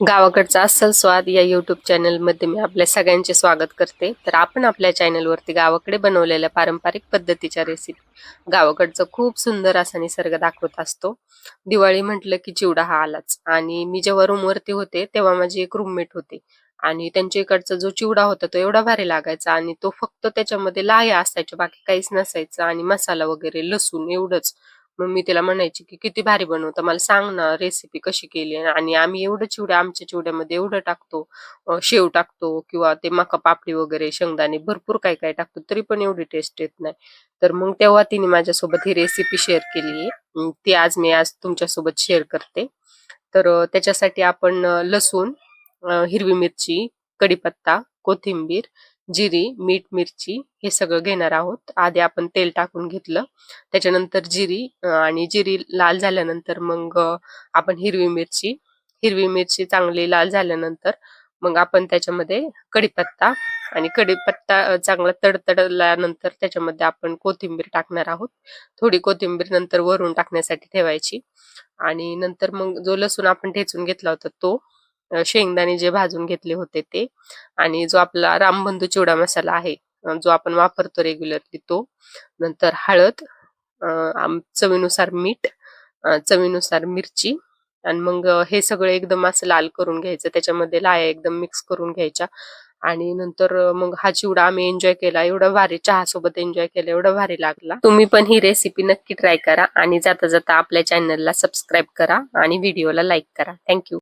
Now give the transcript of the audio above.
गावाकडचा अस्सल स्वाद या यूट्यूब चॅनलमध्ये मी आपल्या सगळ्यांचे स्वागत करते. तर आपण आपल्या चॅनलवरती गावाकडे बनवलेल्या पारंपरिक पद्धतीच्या रेसिपी, गावाकडचं खूप सुंदर असा निसर्ग दाखवत असतो. दिवाळी म्हटलं की चिवडा हा आलाच. आणि मी जेव्हा रूमवरती होते तेव्हा माझी एक रूममेट होती आणि त्यांच्या इकडचा जो चिवडा होता तो एवढा भारी लागायचा आणि तो फक्त त्याच्यामध्ये लाह्या असायच्या, बाकी काहीच नसायचं आणि मसाला वगैरे लसूण एवढंच. मग मी तिला म्हणायची की किती भारी बनवतं, मला सांग ना रेसिपी कशी केली. आणि आम्ही एवढं चिवड्या आमच्या चिवड्यामध्ये एवढं टाकतो, शेव टाकतो किंवा ते मका पापडी वगैरे शेंगदाणे भरपूर काय काय टाकतो तरी पण एवढी टेस्ट येत नाही. तर मग तेव्हा तिने माझ्यासोबत ही रेसिपी शेअर केली आहे. ती आज तुमच्यासोबत शेअर करते. तर त्याच्यासाठी आपण लसूण, हिरवी मिरची, कढीपत्ता, कोथिंबीर, जिरी, मीठ, मिरची हे सगळं घेणार आहोत. आधी आपण तेल टाकून घेतलं, त्याच्यानंतर जिरी आणि जिरी लाल झाल्यानंतर मग आपण हिरवी मिरची चांगली लाल झाल्यानंतर मग आपण त्याच्यामध्ये कढीपत्ता, आणि कढीपत्ता चांगला तडतडल्यानंतर त्याच्यामध्ये आपण कोथिंबीर टाकणार आहोत. थोडी कोथिंबीर नंतर वरून टाकण्यासाठी ठेवायची. आणि नंतर मग जो लसूण आपण ठेचून घेतला होता तो, शेंगदाणे जे भाजून घेतले होते ते, आणि जो आपला रामबंधू चिवडा मसाला आहे, जो आपण वापरतो रेग्युलरली तो, नंतर हळद, चवीनुसार मीठ, चवीनुसार मिरची. आणि मग हे सगळं एकदम असं लाल करून घ्यायचं, त्याच्यामध्ये लाया एकदम मिक्स करून घ्यायच्या. आणि नंतर मग हा चिवडा आम्ही एन्जॉय केला, एवढा भारी चहा सोबत एन्जॉय केला, एवढा भारी लागला. तुम्ही पण ही रेसिपी नक्की ट्राय करा आणि जाता जाता आपल्या चॅनलला सबस्क्राईब करा आणि व्हिडिओला लाईक करा. थँक्यू.